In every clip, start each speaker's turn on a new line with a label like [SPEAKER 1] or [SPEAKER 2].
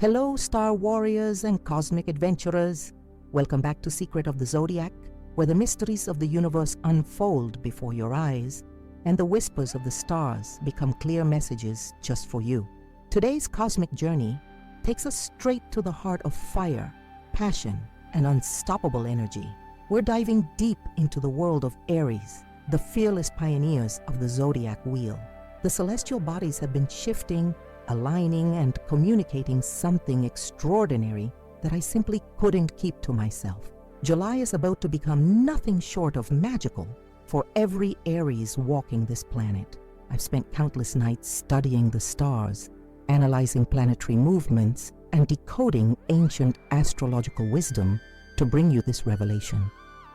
[SPEAKER 1] Hello, Star Warriors and Cosmic Adventurers. Welcome back to Secret of the Zodiac, where the mysteries of the universe unfold before your eyes, and the whispers of the stars become clear messages just for you. Today's cosmic journey takes us straight to the heart of fire, passion, and unstoppable energy. We're diving deep into the world of Aries, the fearless pioneers of the Zodiac wheel. The celestial bodies have been shifting, aligning, and communicating something extraordinary that I simply couldn't keep to myself. July is about to become nothing short of magical for every Aries walking this planet. I've spent countless nights studying the stars, analyzing planetary movements, and decoding ancient astrological wisdom to bring you this revelation.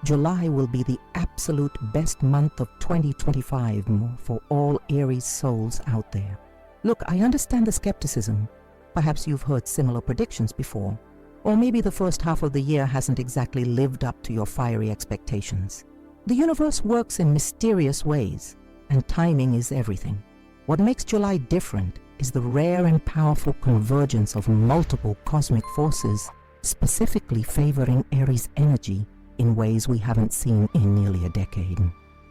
[SPEAKER 1] July will be the absolute best month of 2025 for all Aries souls out there. Look, I understand the skepticism. Perhaps you've heard similar predictions before, or maybe the first half of the year hasn't exactly lived up to your fiery expectations. The universe works in mysterious ways, and timing is everything. What makes July different is the rare and powerful convergence of multiple cosmic forces, specifically favoring Aries energy in ways we haven't seen in nearly a decade.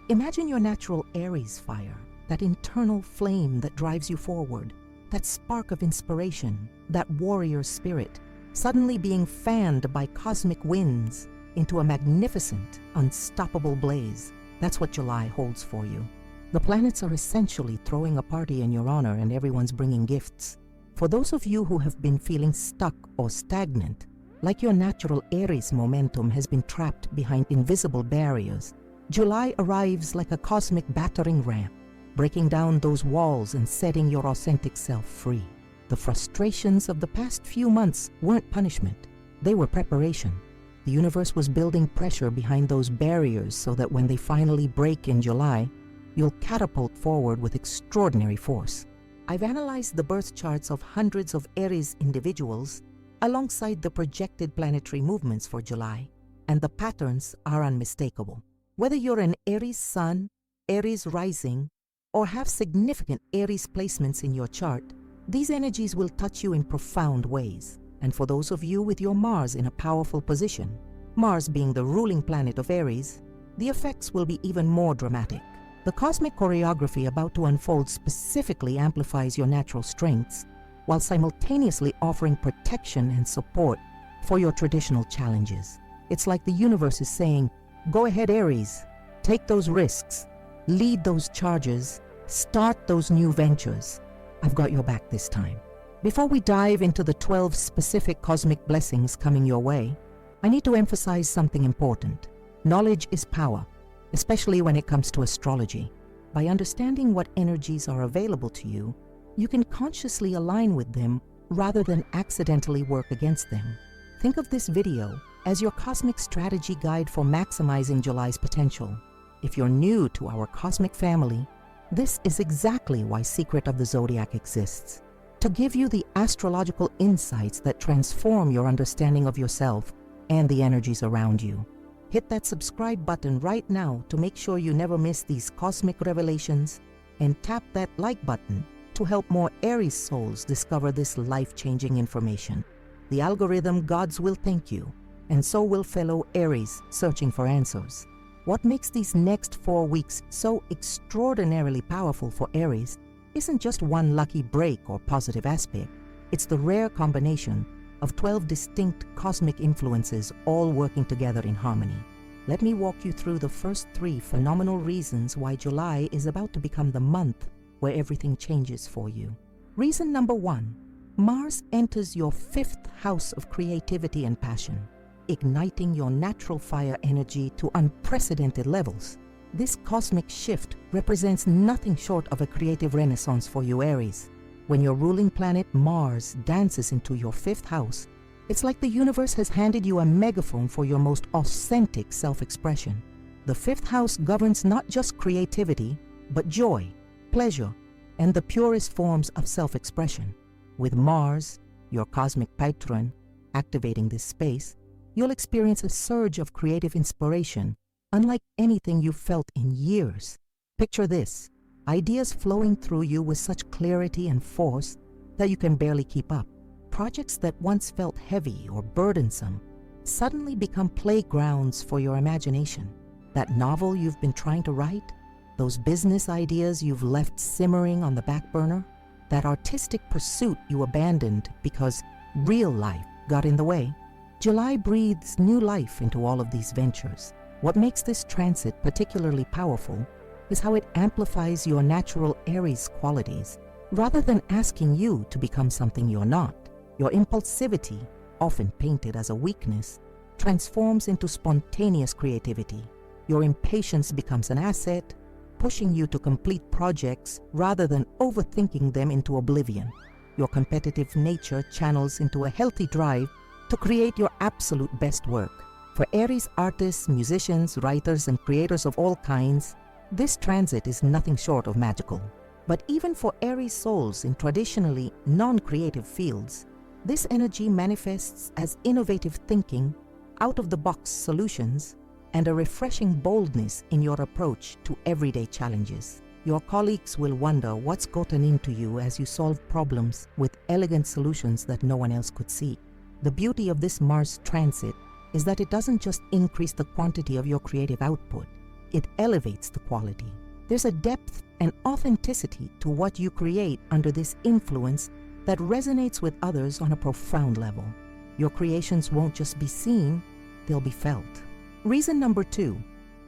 [SPEAKER 1] Imagine your natural Aries fire, that internal flame that drives you forward, that spark of inspiration, that warrior spirit, suddenly being fanned by cosmic winds into a magnificent, unstoppable blaze. That's what July holds for you. The planets are essentially throwing a party in your honor, and everyone's bringing gifts. For those of you who have been feeling stuck or stagnant, like your natural Aries momentum has been trapped behind invisible barriers, July arrives like a cosmic battering ram, breaking down those walls and setting your authentic self free. The frustrations of the past few months weren't punishment, they were preparation. The universe was building pressure behind those barriers so that when they finally break in July, you'll catapult forward with extraordinary force. I've analyzed the birth charts of hundreds of Aries individuals alongside the projected planetary movements for July, and the patterns are unmistakable. Whether you're an Aries sun, Aries rising, or have significant Aries placements in your chart, these energies will touch you in profound ways. And for those of you with your Mars in a powerful position, Mars being the ruling planet of Aries, the effects will be even more dramatic. The cosmic choreography about to unfold specifically amplifies your natural strengths, while simultaneously offering protection and support for your traditional challenges. It's like the universe is saying, go ahead Aries, take those risks, lead those charges, start those new ventures. I've got your back this time. Before we dive into the 12 specific cosmic blessings coming your way, I need to emphasize something important. Knowledge is power, especially when it comes to astrology. By understanding what energies are available to you, you can consciously align with them rather than accidentally work against them. Think of this video as your cosmic strategy guide for maximizing July's potential. If you're new to our cosmic family, this is exactly why Secret of the Zodiac exists. To give you the astrological insights that transform your understanding of yourself and the energies around you. Hit that subscribe button right now to make sure you never miss these cosmic revelations, and tap that like button to help more Aries souls discover this life-changing information. The algorithm gods will thank you, and so will fellow Aries searching for answers. What makes these next 4 weeks so extraordinarily powerful for Aries isn't just one lucky break or positive aspect. It's the rare combination of 12 distinct cosmic influences all working together in harmony. Let me walk you through the first 3 phenomenal reasons why July is about to become the month where everything changes for you. Reason number 1, Mars enters your 5th house of creativity and passion, igniting your natural fire energy to unprecedented levels. This cosmic shift represents nothing short of a creative renaissance for you Aries. When your ruling planet Mars dances into your 5th house, it's like the universe has handed you a megaphone for your most authentic self-expression. The 5th house governs not just creativity, but joy, pleasure, and the purest forms of self-expression. With Mars, your cosmic patron, activating this space, you'll experience a surge of creative inspiration unlike anything you've felt in years. Picture this, ideas flowing through you with such clarity and force that you can barely keep up. projects that once felt heavy or burdensome suddenly become playgrounds for your imagination. That novel you've been trying to write, those business ideas you've left simmering on the back burner, that artistic pursuit you abandoned because real life got in the way. July breathes new life into all of these ventures. What makes this transit particularly powerful is how it amplifies your natural Aries qualities. Rather than asking you to become something you're not, your impulsivity, often painted as a weakness, transforms into spontaneous creativity. Your impatience becomes an asset, pushing you to complete projects rather than overthinking them into oblivion. Your competitive nature channels into a healthy drive to create your absolute best work. For Aries artists, musicians, writers, and creators of all kinds, this transit is nothing short of magical. But even for Aries souls in traditionally non-creative fields, this energy manifests as innovative thinking, out-of-the-box solutions, and a refreshing boldness in your approach to everyday challenges. Your colleagues will wonder what's gotten into you as you solve problems with elegant solutions that no one else could see. The beauty of this Mars transit is that it doesn't just increase the quantity of your creative output, it elevates the quality. There's a depth and authenticity to what you create under this influence that resonates with others on a profound level. Your creations won't just be seen, they'll be felt. Reason number 2,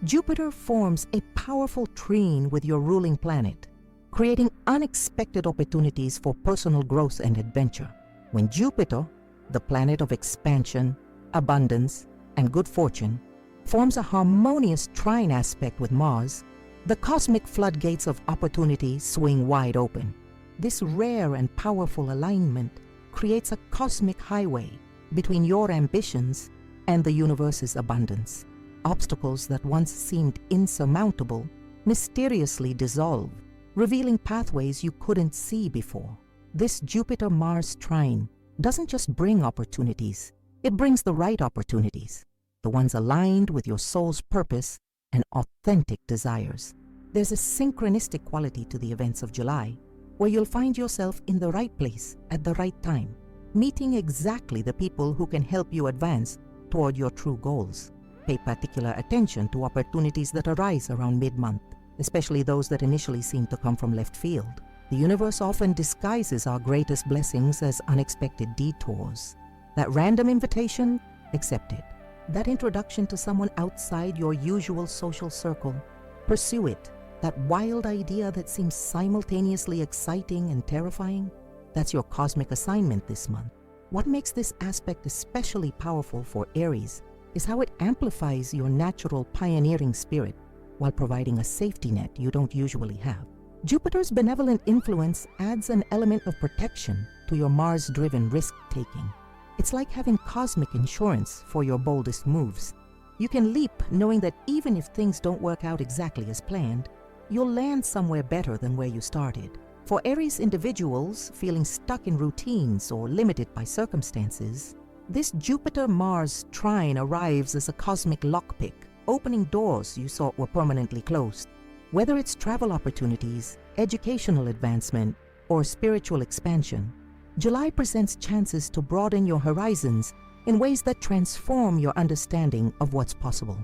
[SPEAKER 1] Jupiter forms a powerful trine with your ruling planet, creating unexpected opportunities for personal growth and adventure. When Jupiter, the planet of expansion, abundance, and good fortune, forms a harmonious trine aspect with Mars, the cosmic floodgates of opportunity swing wide open. This rare and powerful alignment creates a cosmic highway between your ambitions and the universe's abundance. Obstacles that once seemed insurmountable mysteriously dissolve, revealing pathways you couldn't see before. This Jupiter-Mars trine doesn't just bring opportunities, it brings the right opportunities, the ones aligned with your soul's purpose and authentic desires. There's a synchronistic quality to the events of July, where you'll find yourself in the right place at the right time, meeting exactly the people who can help you advance toward your true goals. Pay particular attention to opportunities that arise around mid-month, especially those that initially seem to come from left field. The universe often disguises our greatest blessings as unexpected detours. That random invitation, accept it. That introduction to someone outside your usual social circle, pursue it. That wild idea that seems simultaneously exciting and terrifying, that's your cosmic assignment this month. What makes this aspect especially powerful for Aries is how it amplifies your natural pioneering spirit while providing a safety net you don't usually have. Jupiter's benevolent influence adds an element of protection to your Mars-driven risk-taking. It's like having cosmic insurance for your boldest moves. You can leap knowing that even if things don't work out exactly as planned, you'll land somewhere better than where you started. For Aries individuals feeling stuck in routines or limited by circumstances, this Jupiter-Mars trine arrives as a cosmic lockpick, opening doors you thought were permanently closed. Whether it's travel opportunities, educational advancement, or spiritual expansion, July presents chances to broaden your horizons in ways that transform your understanding of what's possible.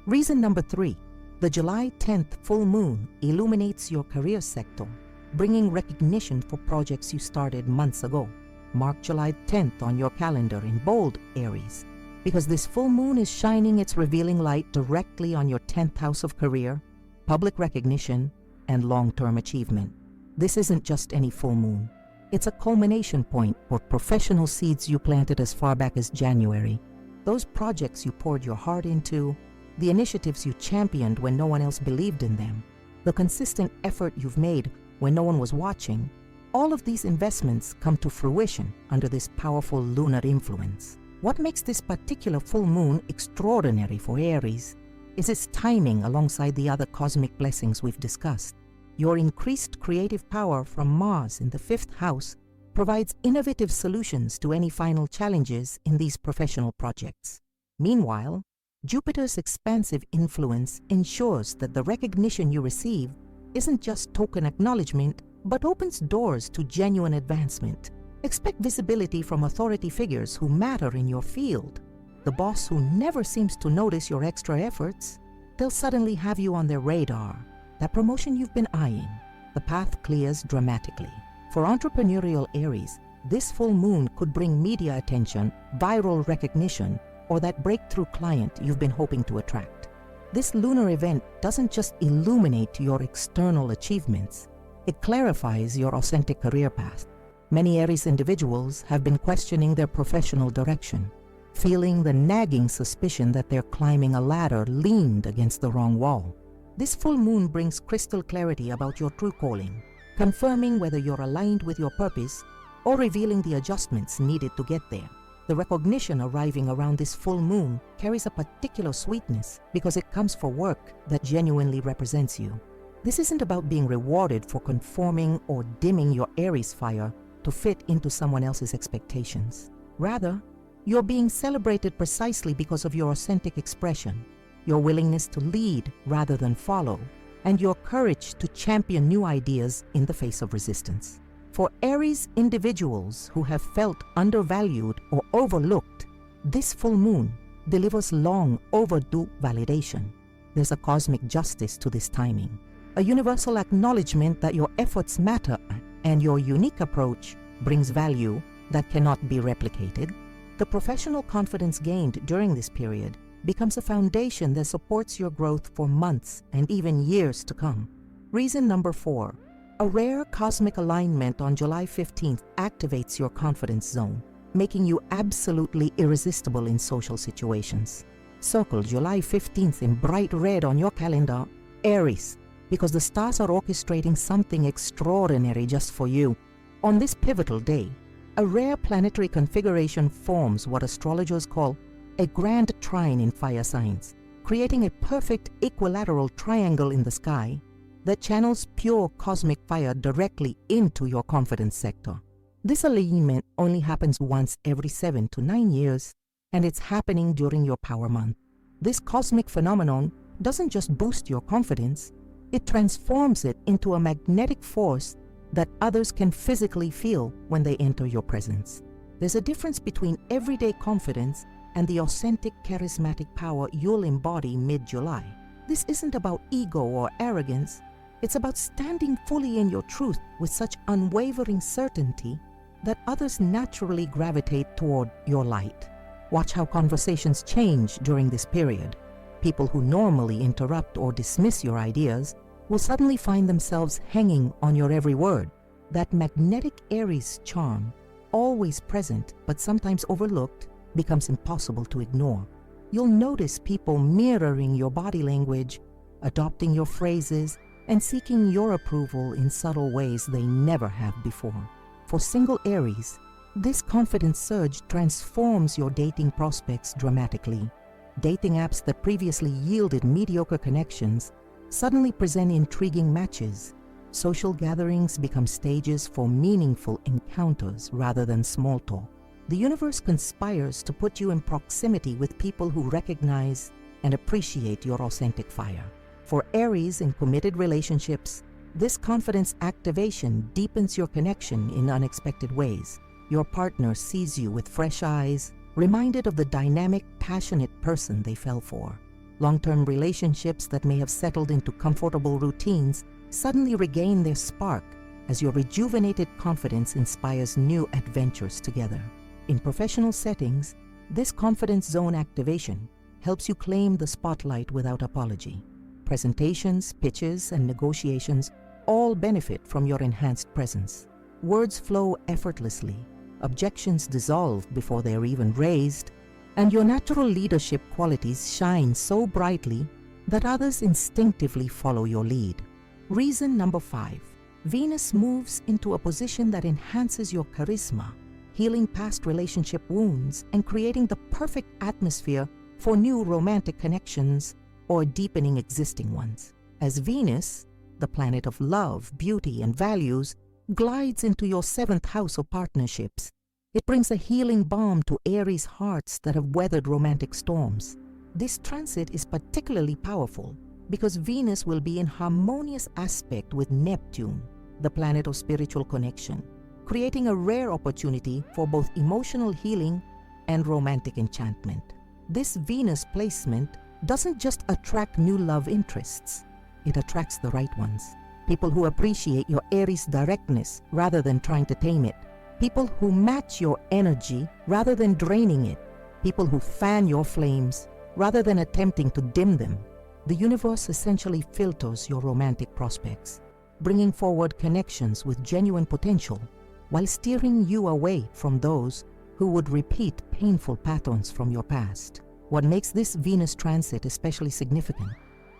[SPEAKER 1] Reason number 3, the July 10th full moon illuminates your career sector, bringing recognition for projects you started months ago. Mark July 10th on your calendar in bold, Aries, because this full moon is shining its revealing light directly on your 10th house of career, public recognition, and long-term achievement. This isn't just any full moon. It's a culmination point for professional seeds you planted as far back as January. Those projects you poured your heart into, the initiatives you championed when no one else believed in them, the consistent effort you've made when no one was watching, all of these investments come to fruition under this powerful lunar influence. What makes this particular full moon extraordinary for Aries is its timing alongside the other cosmic blessings we've discussed. Your increased creative power from Mars in the 5th house provides innovative solutions to any final challenges in these professional projects. Meanwhile, Jupiter's expansive influence ensures that the recognition you receive isn't just token acknowledgement, but opens doors to genuine advancement. Expect visibility from authority figures who matter in your field. The boss who never seems to notice your extra efforts, they'll suddenly have you on their radar. That promotion you've been eyeing, the path clears dramatically. For entrepreneurial Aries, this full moon could bring media attention, viral recognition, or that breakthrough client you've been hoping to attract. This lunar event doesn't just illuminate your external achievements, it clarifies your authentic career path. Many Aries individuals have been questioning their professional direction, feeling the nagging suspicion that they're climbing a ladder leaned against the wrong wall. This full moon brings crystal clarity about your true calling, confirming whether you're aligned with your purpose or revealing the adjustments needed to get there. The recognition arriving around this full moon carries a particular sweetness because it comes for work that genuinely represents you. This isn't about being rewarded for conforming or dimming your Aries fire to fit into someone else's expectations. Rather, you're being celebrated precisely because of your authentic expression, your willingness to lead rather than follow, and your courage to champion new ideas in the face of resistance. For Aries individuals who have felt undervalued or overlooked, this full moon delivers long overdue validation. There's a cosmic justice to this timing, a universal acknowledgement that your efforts matter and your unique approach brings value that cannot be replicated. The professional confidence gained during this period becomes a foundation that supports your growth for months and even years to come. Reason number 4. A rare cosmic alignment on July 15th activates your confidence zone, making you absolutely irresistible in social situations. Circle July 15th in bright red on your calendar, Aries, because the stars are orchestrating something extraordinary just for you. On this pivotal day, a rare planetary configuration forms what astrologers call a grand trine in fire signs, creating a perfect equilateral triangle in the sky that channels pure cosmic fire directly into your confidence sector. This alignment only happens once every 7 to 9 years, and it's happening during your power month. This cosmic phenomenon doesn't just boost your confidence, it transforms it into a magnetic force that others can physically feel when they enter your presence. There's a difference between everyday confidence and the authentic charismatic power you'll embody mid-July. This isn't about ego or arrogance. It's about standing fully in your truth with such unwavering certainty that others naturally gravitate toward your light. Watch how conversations change during this period. People who normally interrupt or dismiss your ideas will suddenly find themselves hanging on your every word. That magnetic Aries charm, always present but sometimes overlooked, becomes impossible to ignore. You'll notice people mirroring your body language, adopting your phrases, and seeking your approval in subtle ways they never have before. For single Aries, this confidence surge transforms your dating prospects dramatically. Dating apps that previously yielded mediocre connections suddenly present intriguing matches. Social gatherings become stages for meaningful encounters rather than small talk. The universe conspires to put you in proximity with people who recognize and appreciate your authentic fire. For Aries in committed relationships, this confidence activation deepens your connection in unexpected ways. Your partner sees you with fresh eyes, reminded of the dynamic, passionate person they fell for. Long-term relationships that may have settled into comfortable routines suddenly regain their spark as your rejuvenated confidence inspires new adventures together. In professional settings, this confidence zone activation helps you claim the spotlight without apology. Presentations, pitches, and negotiations all benefit from your enhanced presence. Words flow effortlessly, objections dissolve before they are even raised, and your natural leadership qualities shine so brightly that others instinctively follow your lead. Reason number 5. Venus moves into a position that enhances your charisma, healing past relationship wounds and creating the perfect atmosphere for new romantic connections or deepening existing ones. As Venus, the planet of love, beauty, and values, glides into your 7th house of partnerships, it brings a healing balm to Aries hearts that have weathered romantic storms. This transit is particularly powerful because Venus will be in harmonious aspect with Neptune, the planet of spiritual connection. creating a rare opportunity for both emotional healing and romantic enchantment. This Venus placement doesn't just attract new love interests, it attracts the right ones. People who appreciate your Aries directness rather than trying to tame it. People who match your energy rather than draining it. People who fan your flames rather than attempting to dim them. The universe essentially filters your romantic prospects, bringing forward connections with genuine potential while steering you away from those who would repeat painful patterns from your past. What makes this Venus transit especially significant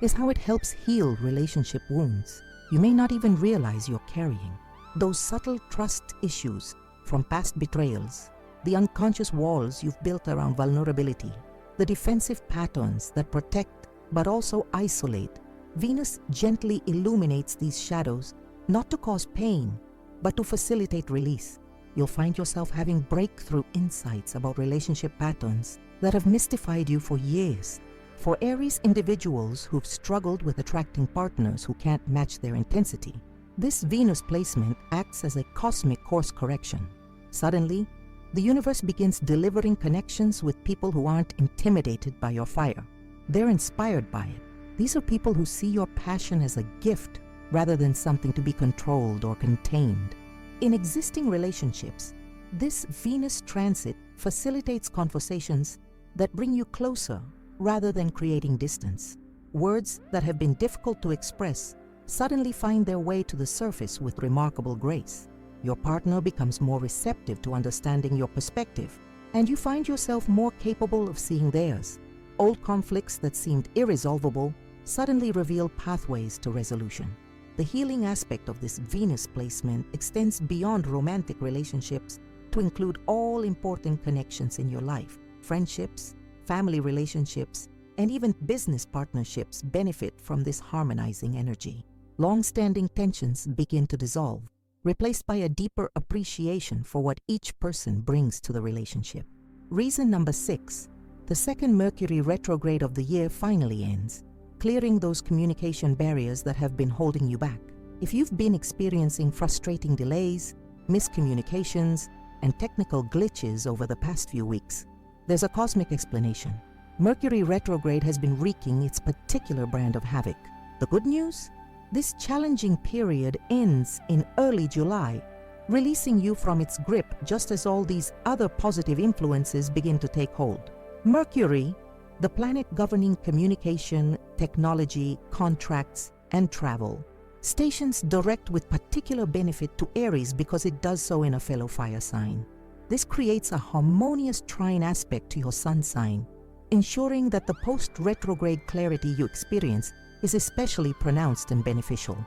[SPEAKER 1] is how it helps heal relationship wounds you may not even realize you're carrying. Those subtle trust issues from past betrayals, the unconscious walls you've built around vulnerability, the defensive patterns that protect but also isolate. Venus gently illuminates these shadows, not to cause pain, but to facilitate release. You'll find yourself having breakthrough insights about relationship patterns that have mystified you for years. For Aries individuals who've struggled with attracting partners who can't match their intensity, this Venus placement acts as a cosmic course correction. Suddenly, the universe begins delivering connections with people who aren't intimidated by your fire. They're inspired by it. These are people who see your passion as a gift rather than something to be controlled or contained. In existing relationships, this Venus transit facilitates conversations that bring you closer rather than creating distance. Words that have been difficult to express suddenly find their way to the surface with remarkable grace. Your partner becomes more receptive to understanding your perspective, and you find yourself more capable of seeing theirs. Old conflicts that seemed irresolvable suddenly reveal pathways to resolution. The healing aspect of this Venus placement extends beyond romantic relationships to include all important connections in your life. Friendships, family relationships, and even business partnerships benefit from this harmonizing energy. Long-standing tensions begin to dissolve, replaced by a deeper appreciation for what each person brings to the relationship. Reason number 6, the second Mercury retrograde of the year finally ends, clearing those communication barriers that have been holding you back. If you've been experiencing frustrating delays, miscommunications, and technical glitches over the past few weeks, there's a cosmic explanation. Mercury retrograde has been wreaking its particular brand of havoc. The good news? This challenging period ends in early July, releasing you from its grip just as all these other positive influences begin to take hold. Mercury, the planet governing communication, technology, contracts, and travel, stations direct with particular benefit to Aries because it does so in a fellow fire sign. This creates a harmonious trine aspect to your sun sign, ensuring that the post-retrograde clarity you experience is especially pronounced and beneficial.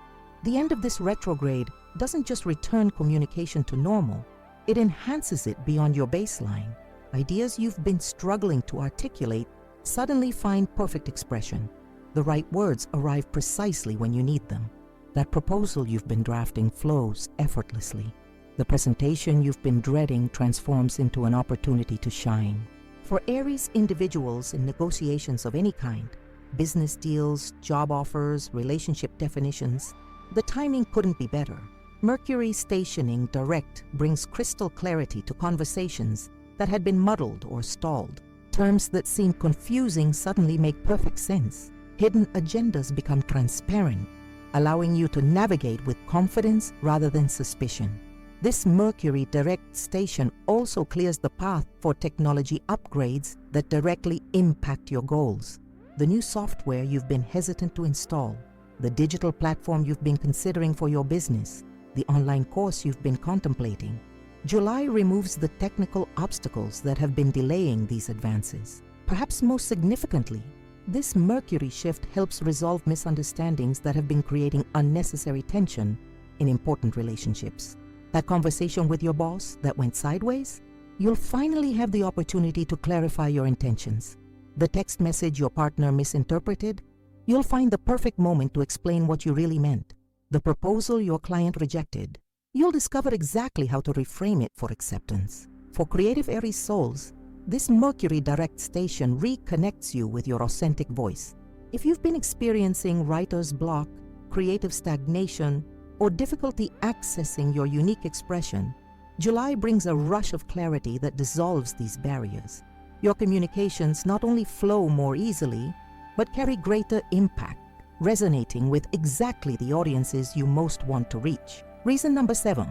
[SPEAKER 1] The end of this retrograde doesn't just return communication to normal, it enhances it beyond your baseline. Ideas you've been struggling to articulate suddenly find perfect expression. The right words arrive precisely when you need them. That proposal you've been drafting flows effortlessly. The presentation you've been dreading transforms into an opportunity to shine. For Aries individuals in negotiations of any kind, business deals, job offers, relationship definitions, the timing couldn't be better. Mercury stationing direct brings crystal clarity to conversations that had been muddled or stalled. Terms that seem confusing suddenly make perfect sense. Hidden agendas become transparent, allowing you to navigate with confidence rather than suspicion. This Mercury direct station also clears the path for technology upgrades that directly impact your goals. The new software you've been hesitant to install, the digital platform you've been considering for your business, the online course you've been contemplating. July removes the technical obstacles that have been delaying these advances. Perhaps most significantly, this Mercury shift helps resolve misunderstandings that have been creating unnecessary tension in important relationships. That conversation with your boss that went sideways? You'll finally have the opportunity to clarify your intentions. The text message your partner misinterpreted? You'll find the perfect moment to explain what you really meant. The proposal your client rejected? You'll discover exactly how to reframe it for acceptance. For creative Aries souls, this Mercury direct station reconnects you with your authentic voice. If you've been experiencing writer's block, creative stagnation, or difficulty accessing your unique expression, July brings a rush of clarity that dissolves these barriers. Your communications not only flow more easily, but carry greater impact, resonating with exactly the audiences you most want to reach. Reason number 7,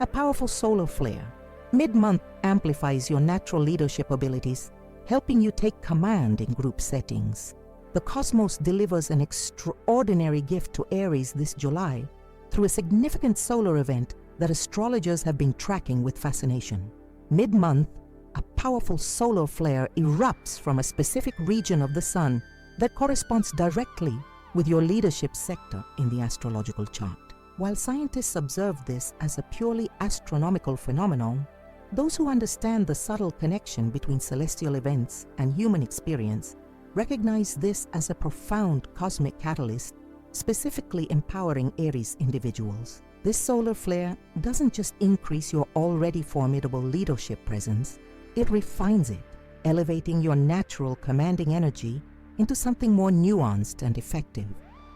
[SPEAKER 1] a powerful solar flare. Mid-month amplifies your natural leadership abilities, helping you take command in group settings. The cosmos delivers an extraordinary gift to Aries this July through a significant solar event that astrologers have been tracking with fascination. Mid-month, a powerful solar flare erupts from a specific region of the sun that corresponds directly with your leadership sector in the astrological chart. While scientists observe this as a purely astronomical phenomenon, those who understand the subtle connection between celestial events and human experience recognize this as a profound cosmic catalyst, specifically empowering Aries individuals. This solar flare doesn't just increase your already formidable leadership presence, it refines it, elevating your natural commanding energy into something more nuanced and effective.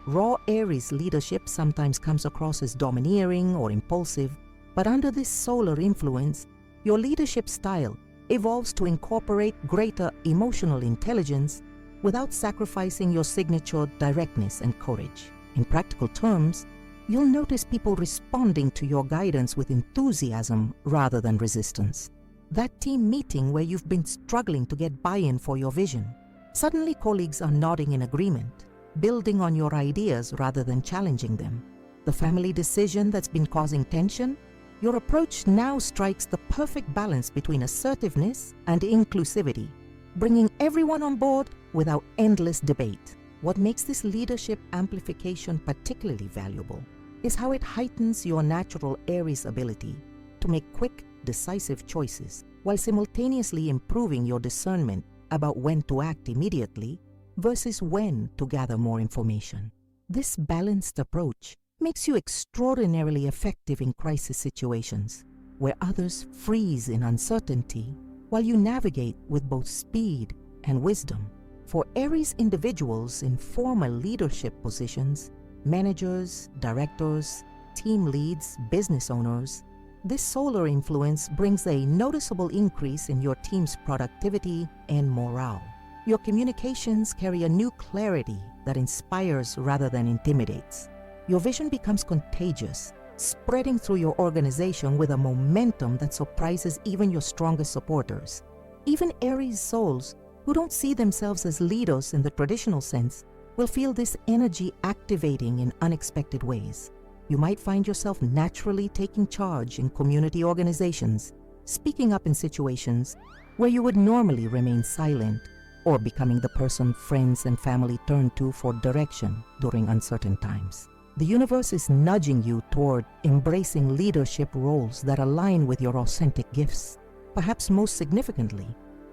[SPEAKER 1] Raw Aries leadership sometimes comes across as domineering or impulsive, but under this solar influence, your leadership style evolves to incorporate greater emotional intelligence without sacrificing your signature directness and courage. In practical terms, you'll notice people responding to your guidance with enthusiasm rather than resistance. That team meeting where you've been struggling to get buy-in for your vision, suddenly colleagues are nodding in agreement, building on your ideas rather than challenging them. The family decision that's been causing tension, your approach now strikes the perfect balance between assertiveness and inclusivity, bringing everyone on board without endless debate. What makes this leadership amplification particularly valuable is how it heightens your natural Aries ability to make quick, decisive choices while simultaneously improving your discernment about when to act immediately versus when to gather more information. This balanced approach makes you extraordinarily effective in crisis situations where others freeze in uncertainty while you navigate with both speed and wisdom. For Aries individuals in formal leadership positions, managers, directors, team leads, business owners, this solar influence brings a noticeable increase in your team's productivity and morale. Your communications carry a new clarity that inspires rather than intimidates. Your vision becomes contagious, spreading through your organization with a momentum that surprises even your strongest supporters. Even Aries souls who don't see themselves as leaders in the traditional sense will feel this energy activating in unexpected ways. You might find yourself naturally taking charge in community organizations, speaking up in situations where you would normally remain silent, or becoming the person friends and family turn to for direction during uncertain times. The universe is nudging you toward embracing leadership roles that align with your authentic gifts. Perhaps most significantly,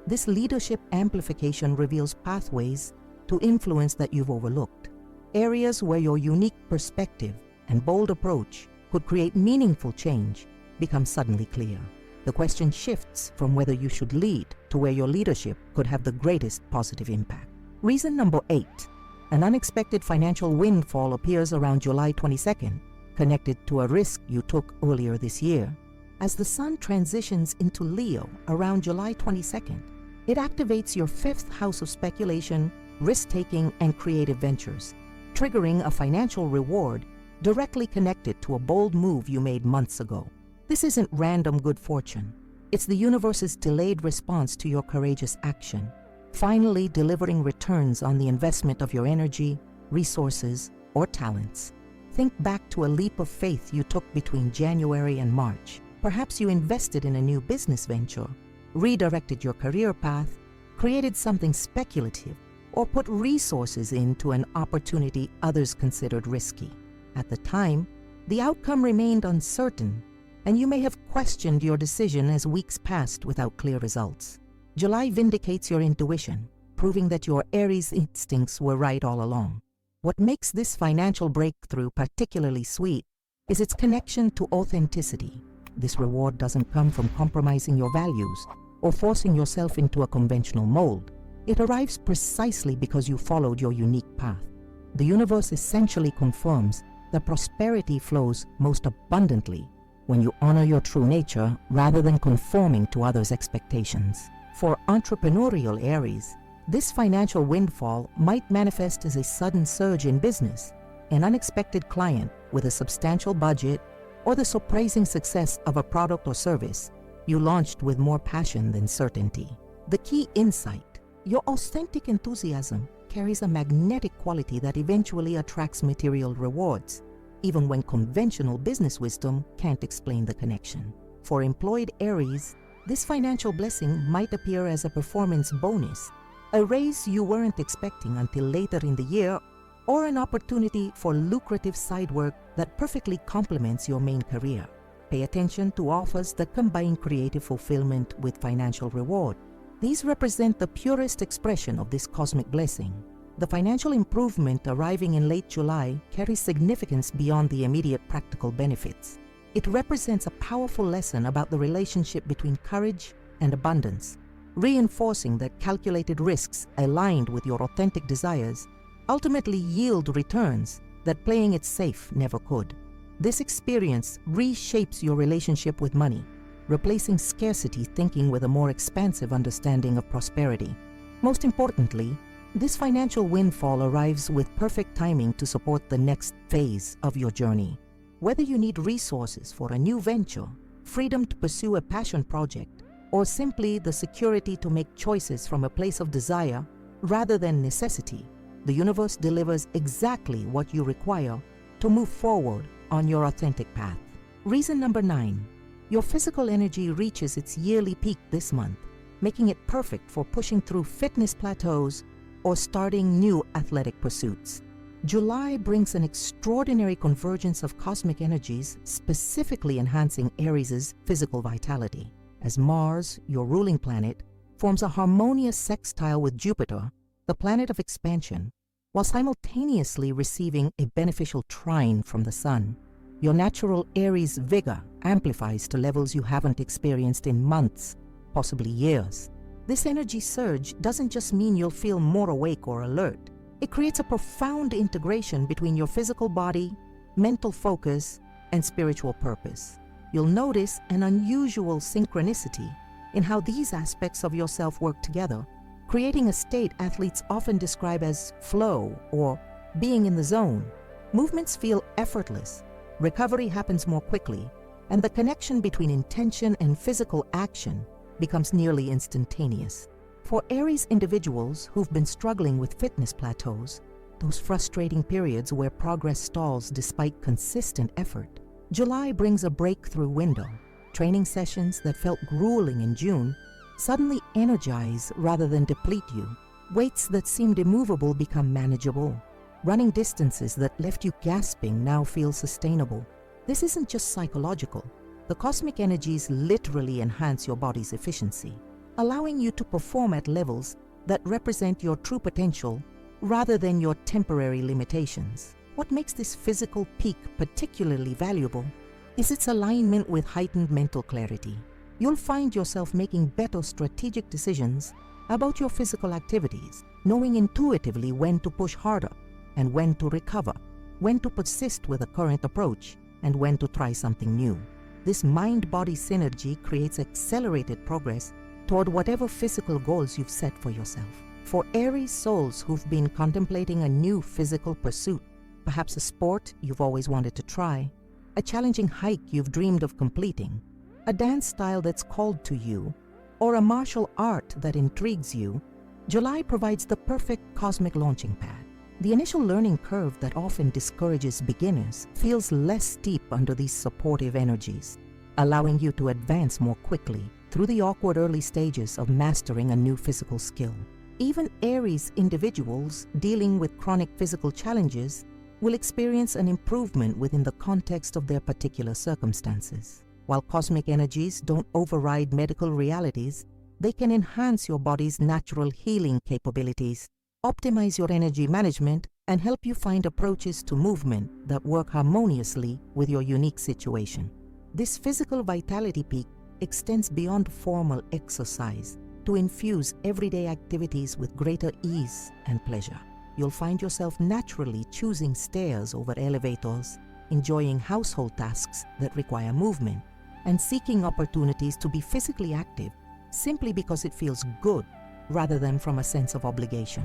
[SPEAKER 1] this leadership amplification reveals pathways to influence that you've overlooked, areas where your unique perspective and bold approach could create meaningful change become suddenly clear. The question shifts from whether you should lead to where your leadership could have the greatest positive impact. Reason number 8, an unexpected financial windfall appears around July 22nd, connected to a risk you took earlier this year. As the sun transitions into Leo around July 22nd, it activates your 5th house of speculation, risk-taking, and creative ventures, triggering a financial reward directly connected to a bold move you made months ago. This isn't random good fortune. It's the universe's delayed response to your courageous action, finally delivering returns on the investment of your energy, resources, or talents. Think back to a leap of faith you took between January and March. Perhaps you invested in a new business venture, redirected your career path, created something speculative, or put resources into an opportunity others considered risky. At the time, the outcome remained uncertain, and you may have questioned your decision as weeks passed without clear results. July vindicates your intuition, proving that your Aries instincts were right all along. What makes this financial breakthrough particularly sweet is its connection to authenticity. This reward doesn't come from compromising your values or forcing yourself into a conventional mold. It arrives precisely because you followed your unique path. The universe essentially confirms that prosperity flows most abundantly when you honor your true nature rather than conforming to others' expectations. For entrepreneurial Aries, this financial windfall might manifest as a sudden surge in business, an unexpected client with a substantial budget, or the surprising success of a product or service you launched with more passion than certainty. The key insight: your authentic enthusiasm carries a magnetic quality that eventually attracts material rewards, even when conventional business wisdom can't explain the connection. For employed Aries, this financial blessing might appear as a performance bonus, a raise you weren't expecting until later in the year, or an opportunity for lucrative side work that perfectly complements your main career. Pay attention to offers that combine creative fulfillment with financial reward. These represent the purest expression of this cosmic blessing. The financial improvement arriving in late July carries significance beyond the immediate practical benefits. It represents a powerful lesson about the relationship between courage and abundance, reinforcing that calculated risks aligned with your authentic desires ultimately yield returns that playing it safe never could. This experience reshapes your relationship with money, replacing scarcity thinking with a more expansive understanding of prosperity. Most importantly, this financial windfall arrives with perfect timing to support the next phase of your journey. Whether you need resources for a new venture, freedom to pursue a passion project, or simply the security to make choices from a place of desire rather than necessity, the universe delivers exactly what you require to move forward on your authentic path. Reason number 9. Your physical energy reaches its yearly peak this month, making it perfect for pushing through fitness plateaus or starting new athletic pursuits. July brings an extraordinary convergence of cosmic energies, specifically enhancing Aries' physical vitality. As Mars, your ruling planet, forms a harmonious sextile with Jupiter, the planet of expansion, while simultaneously receiving a beneficial trine from the Sun. Your natural Aries vigor amplifies to levels you haven't experienced in months, possibly years. This energy surge doesn't just mean you'll feel more awake or alert. It creates a profound integration between your physical body, mental focus, and spiritual purpose. You'll notice an unusual synchronicity in how these aspects of yourself work together, creating a state athletes often describe as flow or being in the zone. Movements feel effortless, recovery happens more quickly, and the connection between intention and physical action becomes nearly instantaneous. For Aries individuals who've been struggling with fitness plateaus, those frustrating periods where progress stalls despite consistent effort, July brings a breakthrough window. Training sessions that felt grueling in June suddenly energize rather than deplete you. Weights that seemed immovable become manageable. Running distances that left you gasping now feel sustainable. This isn't just psychological. The cosmic energies literally enhance your body's efficiency, allowing you to perform at levels that represent your true potential rather than your temporary limitations. What makes this physical peak particularly valuable is its alignment with heightened mental clarity. You'll find yourself making better strategic decisions about your physical activities, knowing intuitively when to push harder and when to recover, when to persist with a current approach, and when to try something new. This mind-body synergy creates accelerated progress toward whatever physical goals you've set for yourself. For Aries souls who've been contemplating a new physical pursuit, perhaps a sport you've always wanted to try, a challenging hike you've dreamed of completing, a dance style that's called to you, or a martial art that intrigues you, July provides the perfect cosmic launching pad. The initial learning curve that often discourages beginners feels less steep under these supportive energies, allowing you to advance more quickly through the awkward early stages of mastering a new physical skill. Even Aries individuals dealing with chronic physical challenges will experience an improvement within the context of their particular circumstances. While cosmic energies don't override medical realities, they can enhance your body's natural healing capabilities, optimize your energy management, and help you find approaches to movement that work harmoniously with your unique situation. This physical vitality peak extends beyond formal exercise to infuse everyday activities with greater ease and pleasure. You'll find yourself naturally choosing stairs over elevators, enjoying household tasks that require movement, and seeking opportunities to be physically active simply because it feels good rather than from a sense of obligation.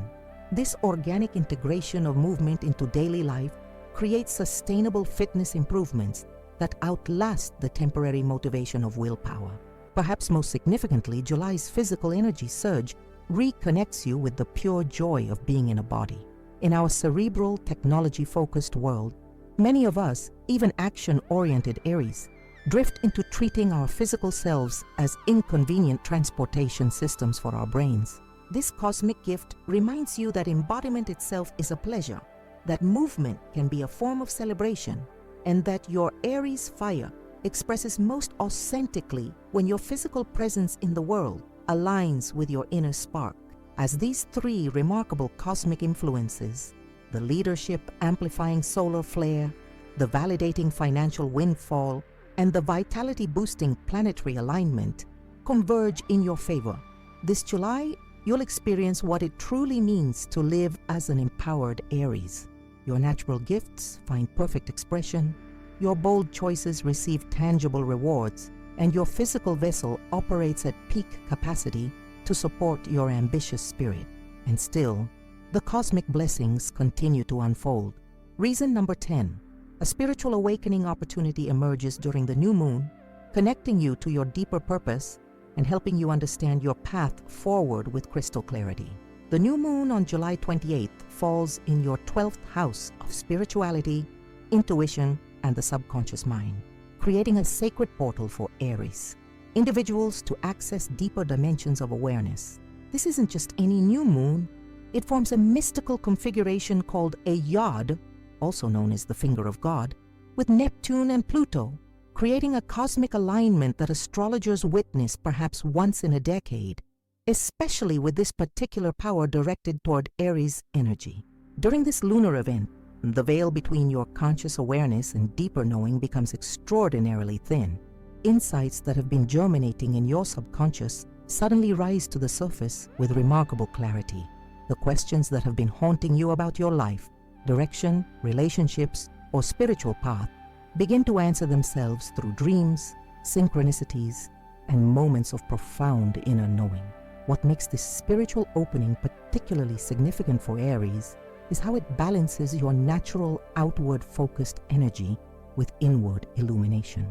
[SPEAKER 1] This organic integration of movement into daily life creates sustainable fitness improvements that outlast the temporary motivation of willpower. Perhaps most significantly, July's physical energy surge reconnects you with the pure joy of being in a body. In our cerebral, technology-focused world, many of us, even action-oriented Aries, drift into treating our physical selves as inconvenient transportation systems for our brains. This cosmic gift reminds you that embodiment itself is a pleasure, that movement can be a form of celebration, and that your Aries fire expresses most authentically when your physical presence in the world aligns with your inner spark. As these three remarkable cosmic influences, the leadership amplifying solar flare, the validating financial windfall, and the vitality-boosting planetary alignment, converge in your favor. This July, you'll experience what it truly means to live as an empowered Aries. Your natural gifts find perfect expression, your bold choices receive tangible rewards, and your physical vessel operates at peak capacity to support your ambitious spirit. And still, the cosmic blessings continue to unfold. Reason number 10. A spiritual awakening opportunity emerges during the new moon, connecting you to your deeper purpose and helping you understand your path forward with crystal clarity. The new moon on July 28th falls in your 12th house of spirituality, intuition, and the subconscious mind, creating a sacred portal for Aries, individuals to access deeper dimensions of awareness. This isn't just any new moon. It forms a mystical configuration called a yod, also known as the finger of God, with Neptune and Pluto, creating a cosmic alignment that astrologers witness perhaps once in a decade, especially with this particular power directed toward Aries energy. During this lunar event, the veil between your conscious awareness and deeper knowing becomes extraordinarily thin. Insights that have been germinating in your subconscious suddenly rise to the surface with remarkable clarity. The questions that have been haunting you about your life, direction, relationships, or spiritual path begin to answer themselves through dreams, synchronicities, and moments of profound inner knowing. What makes this spiritual opening particularly significant for Aries is how it balances your natural outward-focused energy with inward illumination.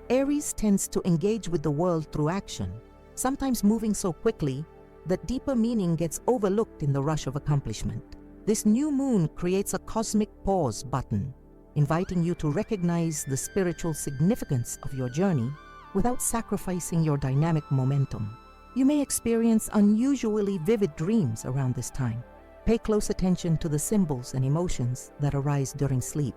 [SPEAKER 1] Aries tends to engage with the world through action, sometimes moving so quickly that deeper meaning gets overlooked in the rush of accomplishment. This new moon creates a cosmic pause button, inviting you to recognize the spiritual significance of your journey without sacrificing your dynamic momentum. You may experience unusually vivid dreams around this time. Pay close attention to the symbols and emotions that arise during sleep.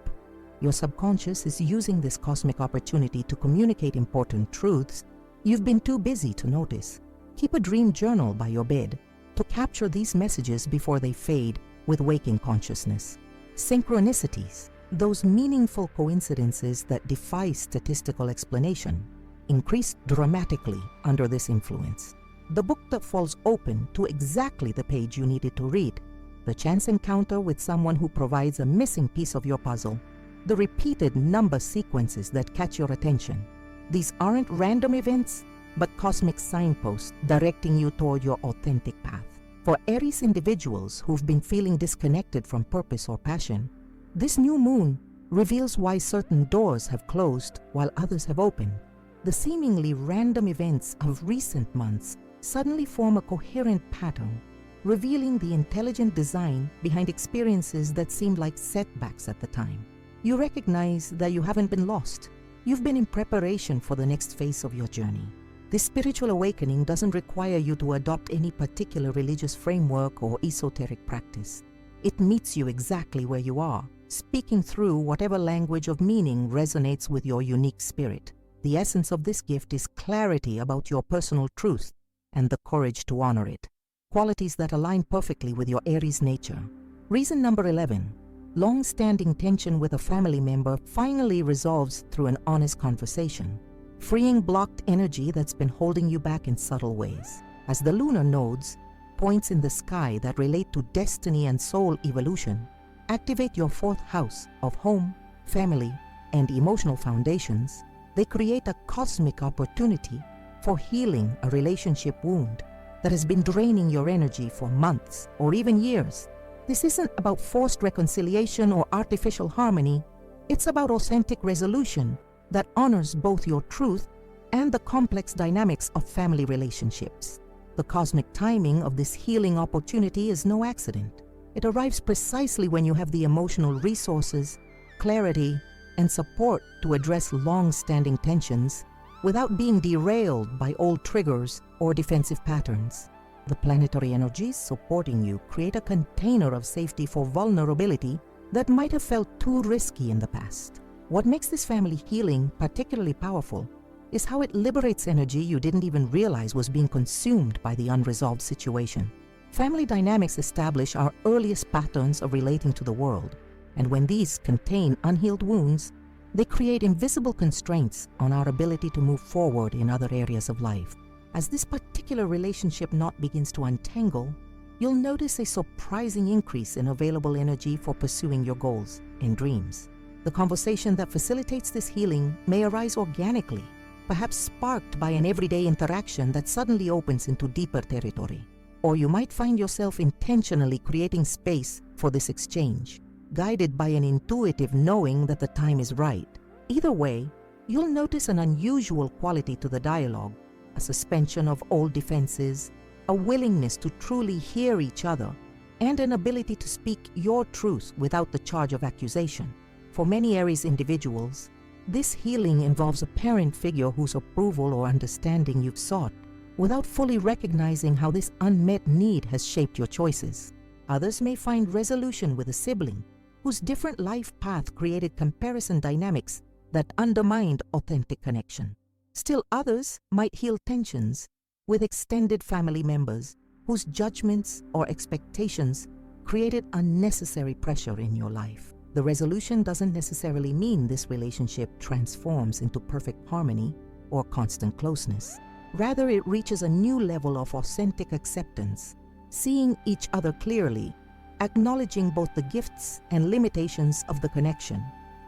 [SPEAKER 1] Your subconscious is using this cosmic opportunity to communicate important truths you've been too busy to notice. Keep a dream journal by your bed to capture these messages before they fade with waking consciousness. Synchronicities, those meaningful coincidences that defy statistical explanation, increase dramatically under this influence. The book that falls open to exactly the page you needed to read, the chance encounter with someone who provides a missing piece of your puzzle, the repeated number sequences that catch your attention. These aren't random events, but cosmic signposts directing you toward your authentic path. For Aries individuals who've been feeling disconnected from purpose or passion, this new moon reveals why certain doors have closed while others have opened. The seemingly random events of recent months suddenly form a coherent pattern, revealing the intelligent design behind experiences that seemed like setbacks at the time. You recognize that you haven't been lost. You've been in preparation for the next phase of your journey. This spiritual awakening doesn't require you to adopt any particular religious framework or esoteric practice. It meets you exactly where you are, speaking through whatever language of meaning resonates with your unique spirit. The essence of this gift is clarity about your personal truth and the courage to honor it, qualities that align perfectly with your Aries nature. Reason number 11. Long-standing tension with a family member finally resolves through an honest conversation, freeing blocked energy that's been holding you back in subtle ways. As the lunar nodes, points in the sky that relate to destiny and soul evolution, activate your 4th house of home, family, and emotional foundations, they create a cosmic opportunity for healing a relationship wound that has been draining your energy for months or even years. This isn't about forced reconciliation or artificial harmony. It's about authentic resolution that honors both your truth and the complex dynamics of family relationships. The cosmic timing of this healing opportunity is no accident. It arrives precisely when you have the emotional resources, clarity, and support to address long-standing tensions without being derailed by old triggers or defensive patterns. The planetary energies supporting you create a container of safety for vulnerability that might have felt too risky in the past. What makes this family healing particularly powerful is how it liberates energy you didn't even realize was being consumed by the unresolved situation. Family dynamics establish our earliest patterns of relating to the world, and when these contain unhealed wounds, they create invisible constraints on our ability to move forward in other areas of life. As this particular relationship knot begins to untangle, you'll notice a surprising increase in available energy for pursuing your goals and dreams. The conversation that facilitates this healing may arise organically, perhaps sparked by an everyday interaction that suddenly opens into deeper territory. Or you might find yourself intentionally creating space for this exchange, guided by an intuitive knowing that the time is right. Either way, you'll notice an unusual quality to the dialogue, a suspension of old defenses, a willingness to truly hear each other, and an ability to speak your truth without the charge of accusation. For many Aries individuals, this healing involves a parent figure whose approval or understanding you've sought, without fully recognizing how this unmet need has shaped your choices. Others may find resolution with a sibling whose different life path created comparison dynamics that undermined authentic connection. Still others might heal tensions with extended family members whose judgments or expectations created unnecessary pressure in your life. The resolution doesn't necessarily mean this relationship transforms into perfect harmony or constant closeness. Rather, it reaches a new level of authentic acceptance, seeing each other clearly, acknowledging both the gifts and limitations of the connection,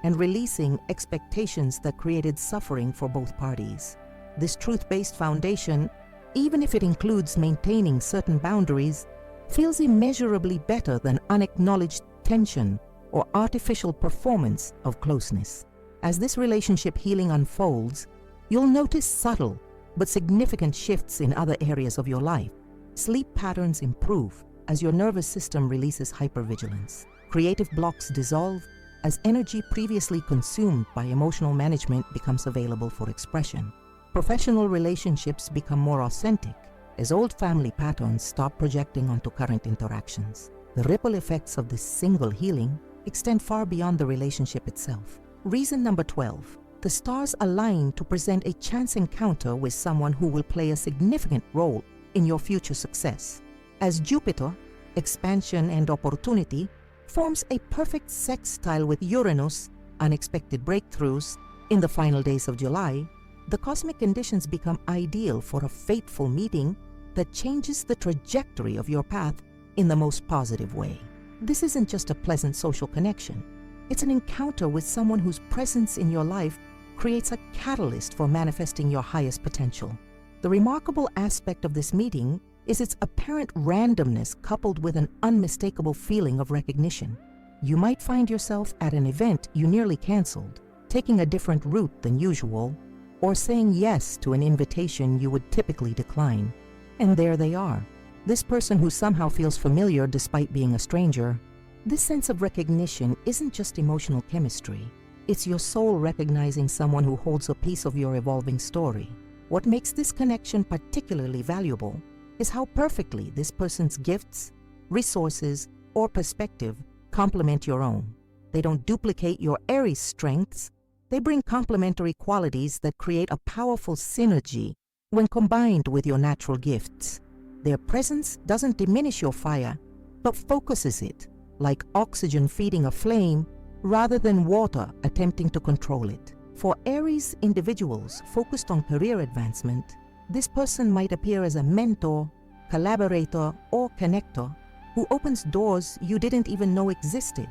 [SPEAKER 1] and releasing expectations that created suffering for both parties. This truth-based foundation, even if it includes maintaining certain boundaries, feels immeasurably better than unacknowledged tension or artificial performance of closeness. As this relationship healing unfolds, you'll notice subtle but significant shifts in other areas of your life. Sleep patterns improve as your nervous system releases hypervigilance. Creative blocks dissolve as energy previously consumed by emotional management becomes available for expression. Professional relationships become more authentic as old family patterns stop projecting onto current interactions. The ripple effects of this single healing extend far beyond the relationship itself. Reason number 12. The stars align to present a chance encounter with someone who will play a significant role in your future success. As Jupiter, expansion and opportunity, forms a perfect sextile with Uranus, unexpected breakthroughs, in the final days of July, the cosmic conditions become ideal for a fateful meeting that changes the trajectory of your path in the most positive way. This isn't just a pleasant social connection. It's an encounter with someone whose presence in your life creates a catalyst for manifesting your highest potential. The remarkable aspect of this meeting is its apparent randomness coupled with an unmistakable feeling of recognition. You might find yourself at an event you nearly canceled, taking a different route than usual, or saying yes to an invitation you would typically decline. And there they are, this person who somehow feels familiar despite being a stranger. This sense of recognition isn't just emotional chemistry. It's your soul recognizing someone who holds a piece of your evolving story. What makes this connection particularly valuable is how perfectly this person's gifts, resources, or perspective complement your own. They don't duplicate your Aries strengths. They bring complementary qualities that create a powerful synergy when combined with your natural gifts. Their presence doesn't diminish your fire, but focuses it, like oxygen feeding a flame rather than water attempting to control it. For Aries individuals focused on career advancement, this person might appear as a mentor, collaborator, or connector who opens doors you didn't even know existed.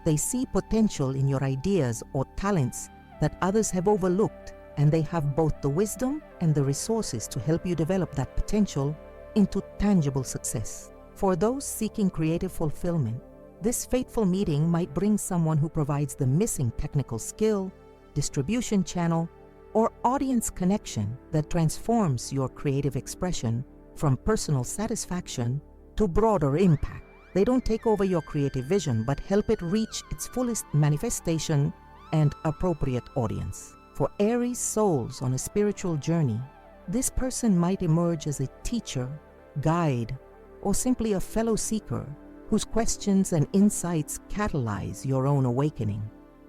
[SPEAKER 1] They see potential in your ideas or talents that others have overlooked, and they have both the wisdom and the resources to help you develop that potential into tangible success. For those seeking creative fulfillment, this fateful meeting might bring someone who provides the missing technical skill, distribution channel, or audience connection that transforms your creative expression from personal satisfaction to broader impact. They don't take over your creative vision, but help it reach its fullest manifestation and appropriate audience. For Aries souls on a spiritual journey, this person might emerge as a teacher, guide, or simply a fellow seeker whose questions and insights catalyze your own awakening.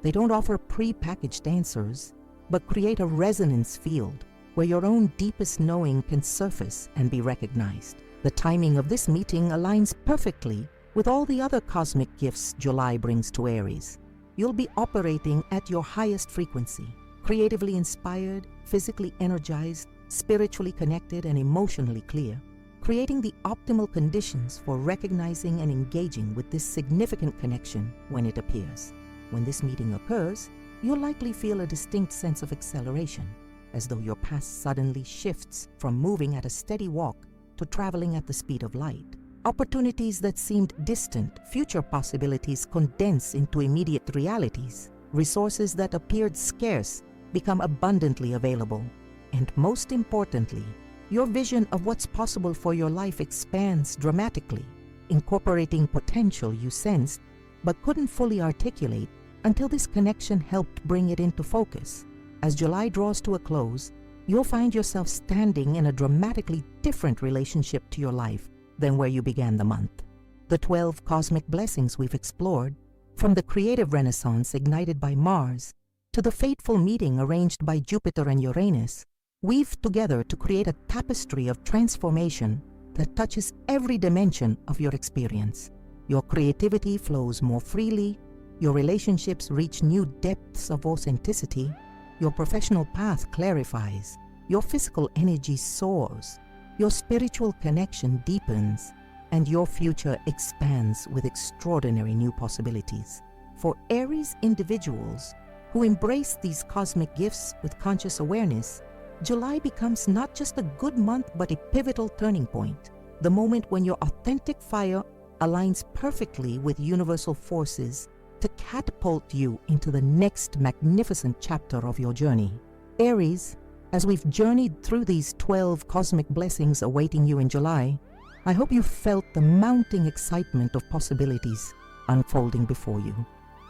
[SPEAKER 1] They don't offer pre-packaged answers, but create a resonance field where your own deepest knowing can surface and be recognized. The timing of this meeting aligns perfectly with all the other cosmic gifts July brings to Aries. You'll be operating at your highest frequency, creatively inspired, physically energized, spiritually connected, and emotionally clear, creating the optimal conditions for recognizing and engaging with this significant connection when it appears. When this meeting occurs, you'll likely feel a distinct sense of acceleration, as though your path suddenly shifts from moving at a steady walk to traveling at the speed of light. Opportunities that seemed distant, future possibilities condense into immediate realities. Resources that appeared scarce become abundantly available. And most importantly, your vision of what's possible for your life expands dramatically, incorporating potential you sensed but couldn't fully articulate until this connection helped bring it into focus. As July draws to a close, you'll find yourself standing in a dramatically different relationship to your life than where you began the month. The 12 cosmic blessings we've explored, from the creative renaissance ignited by Mars to the fateful meeting arranged by Jupiter and Uranus, weave together to create a tapestry of transformation that touches every dimension of your experience. Your creativity flows more freely, your relationships reach new depths of authenticity, your professional path clarifies, your physical energy soars, your spiritual connection deepens, and your future expands with extraordinary new possibilities. For Aries individuals who embrace these cosmic gifts with conscious awareness, July becomes not just a good month but a pivotal turning point, the moment when your authentic fire aligns perfectly with universal forces to catapult you into the next magnificent chapter of your journey. Aries, as we've journeyed through these 12 cosmic blessings awaiting you in July, I hope you felt the mounting excitement of possibilities unfolding before you.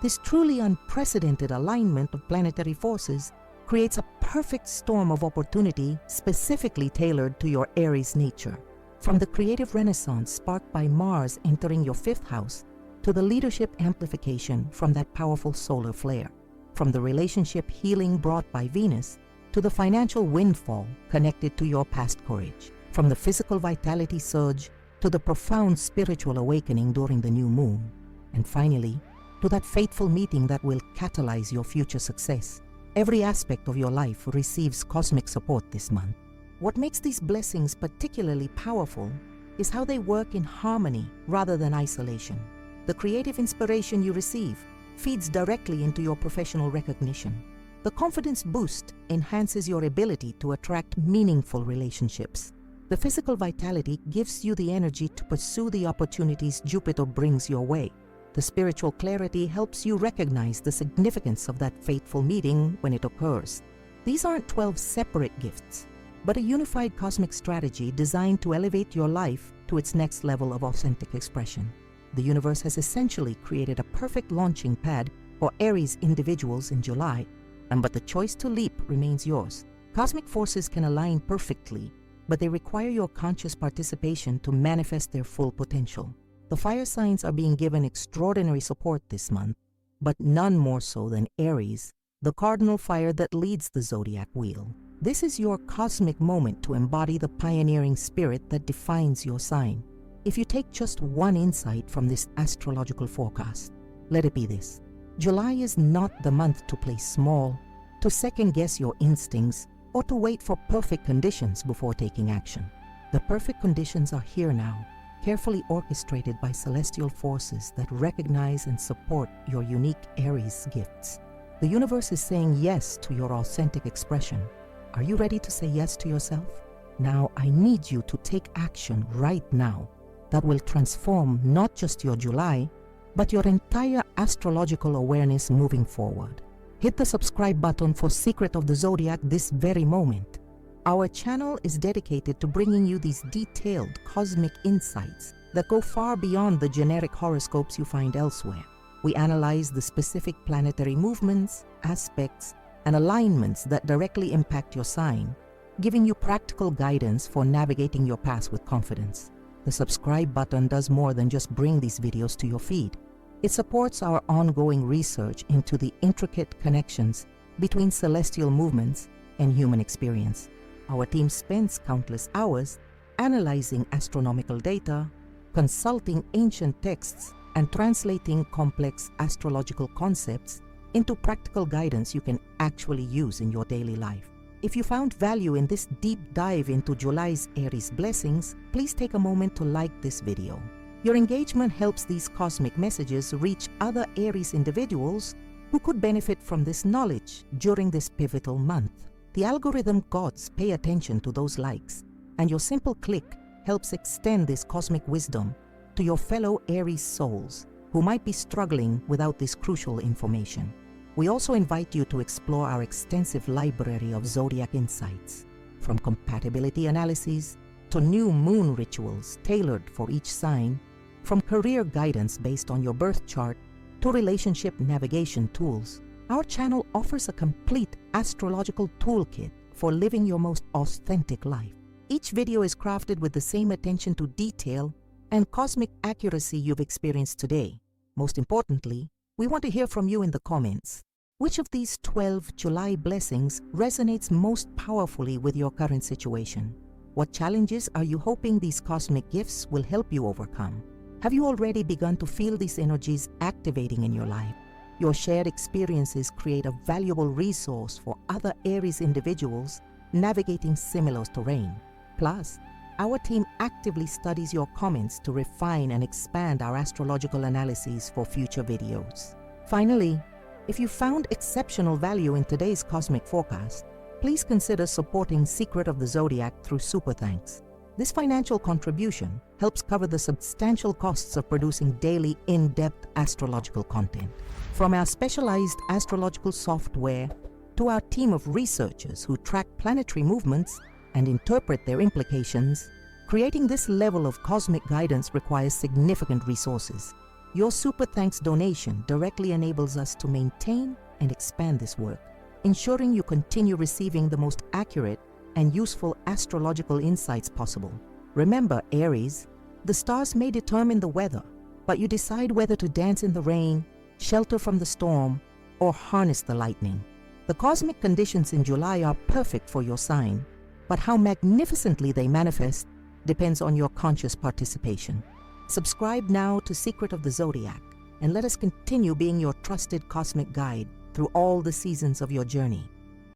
[SPEAKER 1] This truly unprecedented alignment of planetary forces creates a perfect storm of opportunity specifically tailored to your Aries nature. From the creative renaissance sparked by Mars entering your 5th house, to the leadership amplification from that powerful solar flare, from the relationship healing brought by Venus, to the financial windfall connected to your past courage, from the physical vitality surge to the profound spiritual awakening during the new moon, and finally, to that fateful meeting that will catalyze your future success. Every aspect of your life receives cosmic support this month. What makes these blessings particularly powerful is how they work in harmony rather than isolation. The creative inspiration you receive feeds directly into your professional recognition. The confidence boost enhances your ability to attract meaningful relationships. The physical vitality gives you the energy to pursue the opportunities Jupiter brings your way. The spiritual clarity helps you recognize the significance of that fateful meeting when it occurs. These aren't 12 separate gifts, but a unified cosmic strategy designed to elevate your life to its next level of authentic expression. The universe has essentially created a perfect launching pad for Aries individuals in July, but the choice to leap remains yours. Cosmic forces can align perfectly, but they require your conscious participation to manifest their full potential. The fire signs are being given extraordinary support this month, but none more so than Aries, the cardinal fire that leads the zodiac wheel. This is your cosmic moment to embody the pioneering spirit that defines your sign. If you take just one insight from this astrological forecast, let it be this: July is not the month to play small, to second-guess your instincts, or to wait for perfect conditions before taking action. The perfect conditions are here now, carefully orchestrated by celestial forces that recognize and support your unique Aries gifts. The universe is saying yes to your authentic expression. Are you ready to say yes to yourself? Now, I need you to take action right now that will transform not just your July, but your entire astrological awareness moving forward. Hit the subscribe button for Secret of the Zodiac this very moment. Our channel is dedicated to bringing you these detailed cosmic insights that go far beyond the generic horoscopes you find elsewhere. We analyze the specific planetary movements, aspects, and alignments that directly impact your sign, giving you practical guidance for navigating your path with confidence. The subscribe button does more than just bring these videos to your feed. It supports our ongoing research into the intricate connections between celestial movements and human experience. Our team spends countless hours analyzing astronomical data, consulting ancient texts, and translating complex astrological concepts into practical guidance you can actually use in your daily life. If you found value in this deep dive into July's Aries blessings, please take a moment to like this video. Your engagement helps these cosmic messages reach other Aries individuals who could benefit from this knowledge during this pivotal month. The algorithm gods pay attention to those likes, and your simple click helps extend this cosmic wisdom to your fellow Aries souls who might be struggling without this crucial information. We also invite you to explore our extensive library of zodiac insights, from compatibility analyses to new moon rituals tailored for each sign, from career guidance based on your birth chart to relationship navigation tools. Our channel offers a complete astrological toolkit for living your most authentic life. Each video is crafted with the same attention to detail and cosmic accuracy you've experienced today. Most importantly, we want to hear from you in the comments. Which of these 12 July blessings resonates most powerfully with your current situation? What challenges are you hoping these cosmic gifts will help you overcome? Have you already begun to feel these energies activating in your life? Your shared experiences create a valuable resource for other Aries individuals navigating similar terrain. Plus, our team actively studies your comments to refine and expand our astrological analyses for future videos. Finally, if you found exceptional value in today's cosmic forecast, please consider supporting Secret of the Zodiac through Super Thanks. This financial contribution helps cover the substantial costs of producing daily in-depth astrological content. From our specialized astrological software to our team of researchers who track planetary movements and interpret their implications, creating this level of cosmic guidance requires significant resources. Your Super Thanks donation directly enables us to maintain and expand this work, ensuring you continue receiving the most accurate and useful astrological insights possible. Remember, Aries, the stars may determine the weather, but you decide whether to dance in the rain, shelter from the storm, or harness the lightning. The cosmic conditions in July are perfect for your sign, but how magnificently they manifest depends on your conscious participation. Subscribe now to Secret of the Zodiac, and let us continue being your trusted cosmic guide through all the seasons of your journey.